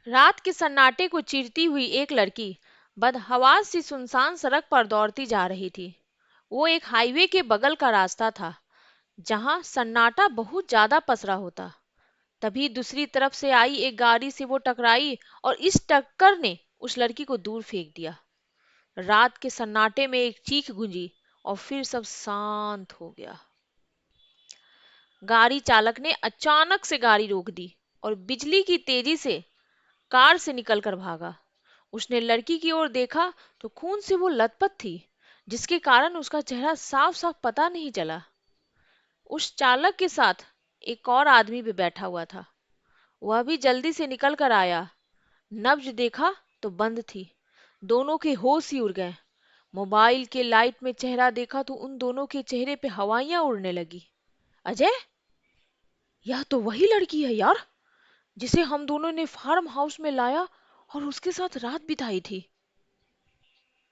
रात के सन्नाटे को चीरती हुई एक लड़की बदहवास सी सुनसान सड़क पर दौड़ती जा रही थी। वो एक हाईवे के बगल का रास्ता था, जहां सन्नाटा बहुत ज्यादा पसरा होता। तभी दूसरी तरफ से आई एक गाड़ी से वो टकराई और इस टक्कर ने उस लड़की को दूर फेंक दिया। रात के सन्नाटे में एक चीख गूंजी और फिर सब शांत हो गया। गाड़ी चालक ने अचानक से गाड़ी रोक दी और बिजली की तेजी से कार से निकलकर भागा। उसने लड़की की ओर देखा तो खून से वो लथपथ थी, जिसके कारण उसका चेहरा साफ साफ पता नहीं चला। उस चालक के साथ एक और आदमी भी बैठा हुआ था। वह भी जल्दी से निकल कर आया। नब्ज देखा तो बंद थी। दोनों के होश ही उड़ गए। मोबाइल के लाइट में चेहरा देखा तो उन दोनों के चेहरे पे हवाइयां उड़ने लगी। अजय, यह तो वही लड़की है यार, जिसे हम दोनों ने फार्म हाउस में लाया और उसके साथ रात बिताई थी।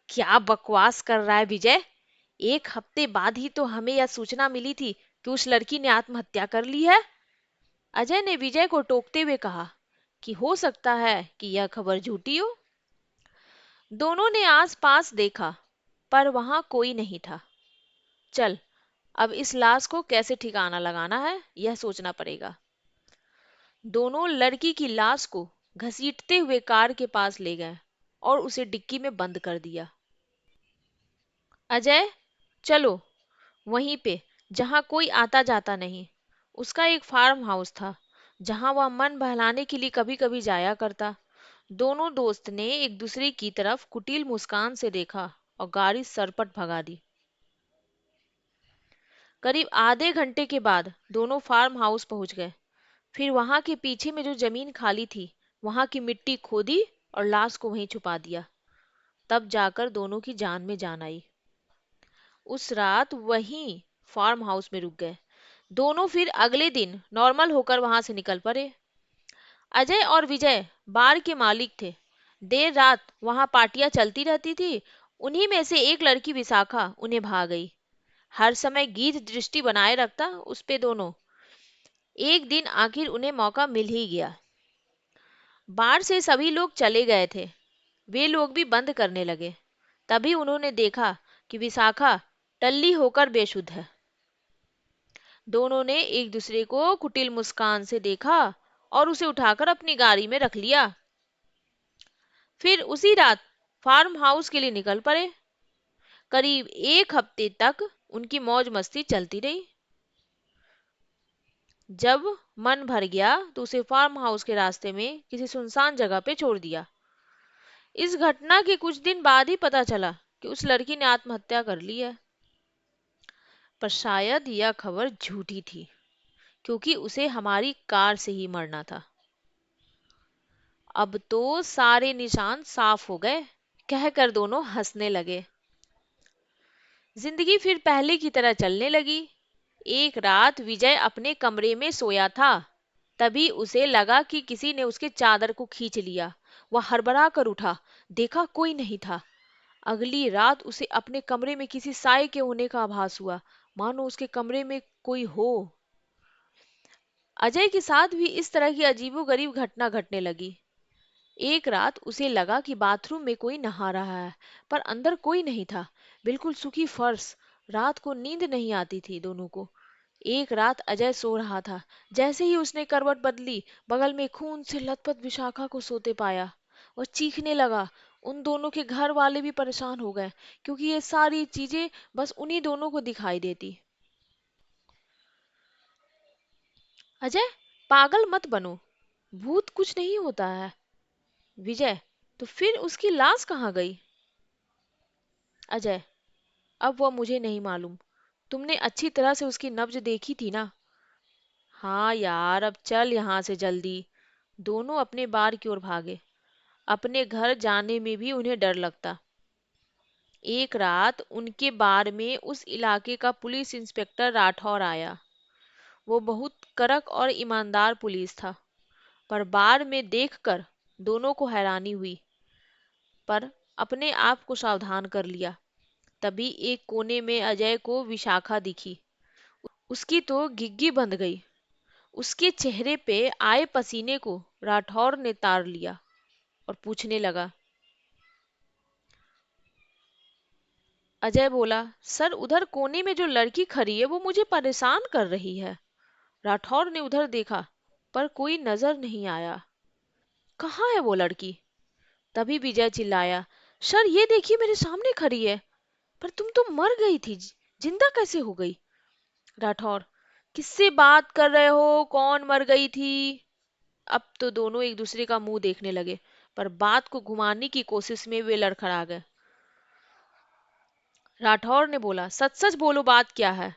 क्या बकवास कर रहा है विजय? एक हफ्ते बाद ही तो हमें यह सूचना मिली थी कि उस लड़की ने आत्महत्या कर ली है। अजय ने विजय को टोकते हुए कहा कि हो सकता है कि यह खबर झूठी हो। दोनों ने आसपास देखा, पर वहां कोई नहीं था। चल, अब इस लाश को कैसे ठिकाना लगाना है, यह सोचना पड़ेगा। दोनों लड़की की लाश को घसीटते हुए कार के पास ले गए और उसे डिक्की में बंद कर दिया। अजय, चलो वहीं पे, जहां कोई आता जाता नहीं। उसका एक फार्म हाउस था, जहां वह मन बहलाने के लिए कभी कभी जाया करता। दोनों दोस्त ने एक दूसरे की तरफ कुटिल मुस्कान से देखा और गाड़ी सरपट भगा दी। करीब आधे घंटे के बाद दोनों फार्म हाउस पहुंच गए। फिर वहां के पीछे में जो जमीन खाली थी, वहां की मिट्टी खोदी और लाश को वहीं छुपा दिया। तब जाकर दोनों की जान में जान आई। उस रात वहीं फार्म हाउस में रुक गए। दोनों फिर अगले दिन नॉर्मल होकर वहां से निकल पड़े। अजय और विजय बार के मालिक थे। देर रात वहां पार्टियां चलती रहती थी। उन्हीं में से एक लड़की विशाखा उन्हें भा गई। हर समय गीत दृष्टि बनाए रखता उस पे दोनों। एक दिन आखिर उन्हें मौका मिल ही गया। बार से सभी लोग चले गए थे। वे लोग भी बंद करने लगे। तभी उन्होंने देखा कि विशाखा टल्ली होकर बेसुध है। दोनों ने एक दूसरे को कुटिल मुस्कान से देखा और उसे उठाकर अपनी गाड़ी में रख लिया। फिर उसी रात फार्म हाउस के लिए निकल पड़े। करीब एक हफ्ते तक उनकी मौज मस्ती चलती रही। जब मन भर गया तो उसे फार्म हाउस के रास्ते में किसी सुनसान जगह पे छोड़ दिया। इस घटना के कुछ दिन बाद ही पता चला कि उस लड़की ने आत्महत्या कर ली है। पर शायद यह खबर झूठी थी, क्योंकि उसे हमारी कार से ही मरना था। अब तो सारे निशान साफ हो गए, कहकर दोनों हंसने लगे। जिंदगी फिर पहले की तरह चलने लगी। एक रात विजय अपने कमरे में सोया था। तभी उसे लगा कि किसी ने उसके चादर को खींच लिया। वह हड़बड़ा कर उठा। देखा कोई नहीं था। अगली रात उसे अपने कमरे में किसी साए के होने का आभास हुआ, मानो उसके कमरे में कोई हो। अजय के साथ भी इस तरह की अजीबोगरीब घटना घटने लगी। एक रात उसे लगा कि बाथरूम में कोई नहा रहा है, पर अंदर कोई नहीं था। बिल्कुल सूखी फर्श। रात को नींद नहीं आती थी दोनों को। एक रात अजय सो रहा था। जैसे ही उसने करवट बदली, बगल में खून से लथपथ विशाखा को सोते पाया। वह चीखने लगा। उन दोनों के घर वाले भी परेशान हो गए, क्योंकि ये सारी चीजें बस उन्हीं दोनों को दिखाई देती। अजय, पागल मत बनो। भूत कुछ नहीं होता है। विजय, तो फिर उसकी लाश कहाँ गई? अजय, अब वह मुझे नहीं मालूम। तुमने अच्छी तरह से उसकी नब्ज देखी थी ना? हाँ यार, अब चल यहाँ से जल्दी। दोनों अपने बार की ओर भागे। अपने घर जाने में भी उन्हें डर लगता। एक रात उनके बार में उस इलाके का पुलिस इंस्पेक्टर राठौर आया। वो बहुत कड़क और ईमानदार पुलिस था, पर बार में देखकर दोनों को हैरानी हुई, पर अपने आप को सावधान कर लिया। तभी एक कोने में अजय को विशाखा दिखी। उसकी तो घिघी बंध गई। उसके चेहरे पे आए पसीने को राठौर ने तार लिया। और पूछने लगा। अजय बोला, सर उधर कोने में जो लड़की खड़ी है वो मुझे परेशान कर रही है। राठौर ने उधर देखा, पर कोई नजर नहीं आया। कहाँ है वो लड़की? तभी विजय चिल्लाया, सर ये देखिए मेरे सामने खड़ी है। पर तुम तो मर गई थी, जिंदा कैसे हो गई? राठौर, किससे बात कर रहे हो, कौन मर गई थी? अब तो दोनों एक दूसरे का मुंह देखने लगे, पर बात को घुमाने की कोशिश में वे लड़खड़ा गए। राठौर ने बोला, सच सच बोलो, बात क्या है?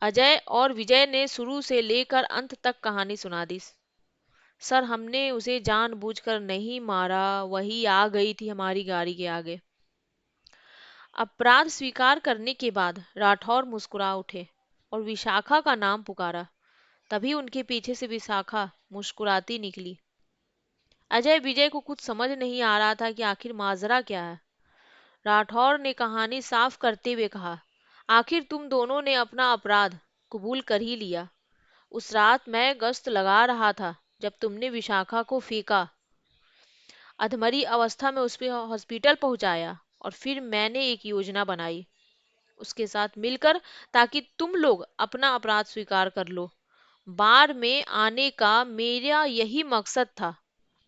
अजय और विजय ने शुरू से लेकर अंत तक कहानी सुना दी। सर हमने उसे जानबूझकर नहीं मारा, वही आ गई थी हमारी गाड़ी के आगे। अपराध स्वीकार करने के बाद राठौर मुस्कुरा उठे और विशाखा का नाम पुकारा। तभी उनके पीछे से विशाखा मुस्कुराती निकली। अजय विजय को कुछ समझ नहीं आ रहा था कि आखिर माजरा क्या है। राठौर ने कहानी साफ करते हुए कहा, आखिर तुम दोनों ने अपना अपराध कबूल कर ही लिया। उस रात मैं गश्त लगा रहा था जब तुमने विशाखा को फेंका, अधमरी अवस्था में उस पे हॉस्पिटल पहुंचाया, और फिर मैंने एक योजना बनाई उसके साथ मिलकर, ताकि तुम लोग अपना अपराध स्वीकार कर लो। बार में आने का मेरा यही मकसद था।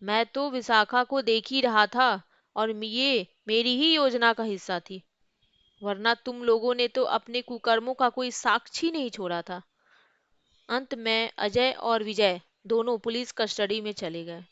मैं तो विशाखा को देख ही रहा था, और ये मेरी ही योजना का हिस्सा थी, वरना तुम लोगों ने तो अपने कुकर्मों का कोई साक्षी नहीं छोड़ा था। अंत में अजय और विजय दोनों पुलिस कस्टडी में चले गए।